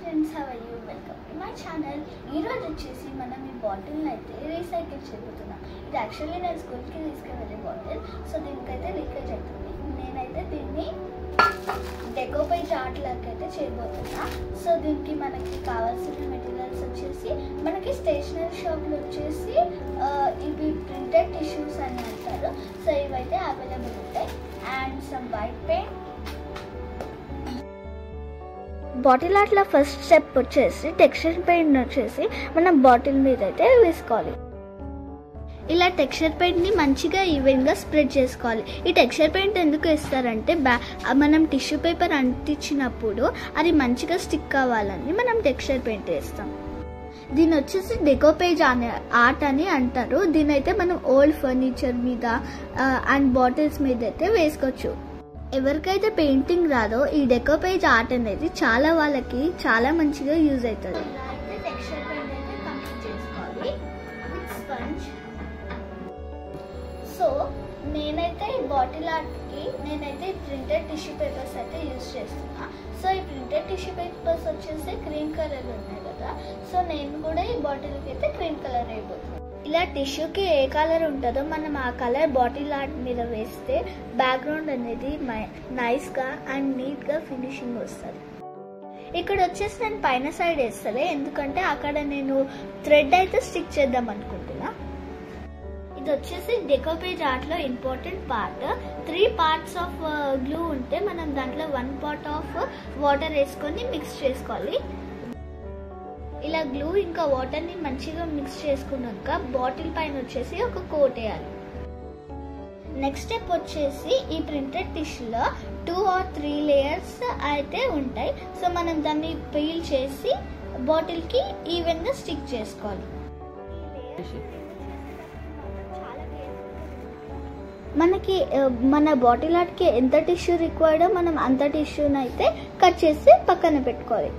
friends, how are you? Welcome to my channel. ఈ రోజు వచ్చేసి మనం ఈ బాటిల్ అయితే రీసైకిల్ చేయబోతున్నాం. ఇది యాక్చువల్లీ నేను స్కూల్కి తీసుకువెళ్ళే బాటిల్. సో దీనికైతే లీకేజ్ అవుతుంది. నేనైతే దీన్ని డెకోపేజ్ ఆర్ట్ లాగా అయితే చేయబోతున్నా. సో దీనికి మనకి కావాల్సిన మెటీరియల్స్ వచ్చేసి మనకి స్టేషనరీ షాప్లో వచ్చేసి ఇవి ప్రింటెడ్ టిష్యూస్ అని అంటారు. సో ఇవైతే అవైలబుల్ ఉంటాయి. And some white paint. Bottle ఆర్ట్లో ఫస్ట్ స్టెప్ వచ్చేసి టెక్స్చర్ పెయింట్ వచ్చేసి మనం బాటిల్ మీద అయితే వేసుకోవాలి. ఇలా టెక్స్చర్ పెయింట్ని మంచిగా ఈవెన్గా స్ప్రెడ్ చేసుకోవాలి. ఈ టెక్స్చర్ పెయింట్ ఎందుకు వేస్తారంటే మనం టిష్యూ పేపర్ అంటించినప్పుడు అది మంచిగా స్టిక్ కావాలని మనం టెక్స్చర్ పెయింట్ వేస్తాం. దీని వచ్చేసి డెకోపేజ్ ఆర్ట్ అని అంటారు. దీని అయితే మనం ఓల్డ్ ఫర్నిచర్ మీద అండ్ బాటిల్స్ మీద అయితే వేసుకోవచ్చు. ఎవరికైతే పెయింటింగ్ రాదో ఈ డెకోపేజ్ ఆర్ట్ అనేది చాలా వాళ్ళకి చాలా మంచిగా యూజ్ అవుతుంది. టెక్స్చర్ పెయింట్ అయితే కంప్లీట్ చేసుకోవాలి విత్ స్పంజ్. సో నేనైతే ఈ బాటిల్ ఆర్ట్కి నేనైతే ప్రింటెడ్ టిష్యూ పేపర్స్ అయితే యూజ్ చేస్తున్నా. సో ఈ ప్రింటెడ్ టిష్యూ పేపర్స్ వచ్చేసి క్రీమ్ కలర్ ఉన్నాయి కదా. సో నేను కూడా ఈ బాటిల్కి అయితే క్రీమ్ కలర్ అయిపోతుంది. ఇలా టిష్యూకి ఏ కలర్ ఉంటుందో మనం ఆ కలర్ బాటిల్ ఆర్ట్ మీద వేస్తే బ్యాక్గ్రౌండ్ అనేది నైస్గా అండ్ నీట్గా ఫినిషింగ్ వస్తుంది. ఇక్కడ వచ్చేసి నేను పైన సైడ్ వేస్తలే, ఎందుకంటే అక్కడ నేను థ్రెడ్ అయితే స్టిక్ చేద్దాం అనుకుంటున్నా. ఇది వచ్చేసి డెకోపేజ్ ఆర్ట్లో important part. 3 parts of glue ఉంటే మనం దాంట్లో 1 part ఆఫ్ వాటర్ వేసుకొని మిక్స్ చేసుకోవాలి. ఇలా గ్లూ ఇంకా వాటర్ని మంచిగా మిక్స్ చేసుకున్నాక బాటిల్ పైన వచ్చేసి ఒక కోట్ వేయాలి. నెక్స్ట్ స్టెప్ వచ్చేసి ఈ ప్రింటెడ్ టిష్యూలో 2 or 3 లేయర్స్ అయితే ఉంటాయి. సో మనం దాన్ని పీల్ చేసి బాటిల్కి ఈవెన్గా స్టిక్ చేసుకోవాలి. మనకి మన బాటిల్ ఆర్ట్కి ఎంత టిష్యూ రిక్వైర్డో మనం అంత టిష్యూని అయితే కట్ చేసి పక్కన పెట్టుకోవాలి.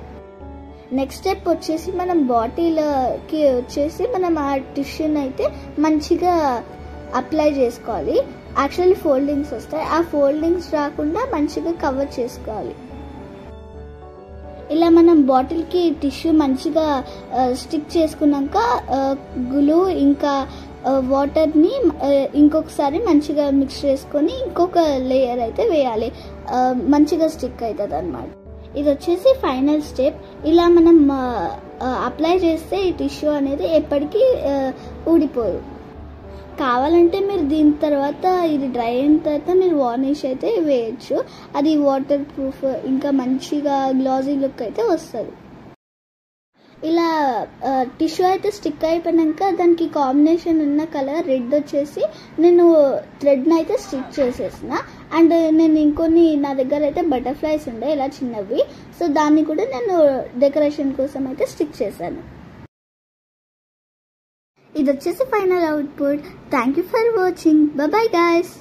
నెక్స్ట్ స్టెప్ వచ్చేసి మనం బాటిల్కి వచ్చేసి మనం ఆ టిష్యూని అయితే మంచిగా అప్లై చేసుకోవాలి. యాక్చువల్లీ ఫోల్డింగ్స్ వస్తాయి, ఆ ఫోల్డింగ్స్ రాకుండా మంచిగా కవర్ చేసుకోవాలి. ఇలా మనం బాటిల్కి టిష్యూ మంచిగా స్టిక్ చేసుకున్నాక గ్లూ ఇంకా వాటర్ని ఇంకొకసారి మంచిగా మిక్స్ చేసుకొని ఇంకొక లేయర్ అయితే వేయాలి. మంచిగా స్టిక్ అవుతుంది అన్నమాట. ఇది వచ్చేసి ఫైనల్ స్టెప్. ఇలా మనం అప్లై చేస్తే ఈ టిష్యూ అనేది ఎప్పటికీ ఊడిపోదు. కావాలంటే మీరు దీని తర్వాత ఇది డ్రై అయిన తర్వాత మీరు వార్నిష్ అయితే వేయచ్చు. అది వాటర్ ప్రూఫ్ ఇంకా మంచిగా గ్లాజీ లుక్ అయితే వస్తుంది. ఇలా టిష్యూ అయితే స్టిక్ అయిపోయాక దానికి కాంబినేషన్ ఉన్న కలర్ రెడ్ వచ్చేసి నేను థ్రెడ్ని అయితే స్టిక్ చేసేసిన. అండ్ నేను ఇంకొన్ని నా దగ్గర అయితే బటర్ఫ్లైస్ ఉండే ఇలా చిన్నవి. సో దాన్ని కూడా నేను డెకరేషన్ కోసం అయితే స్టిక్ చేశాను. ఇది వచ్చేసి final output. Thank you for watching. Bye guys.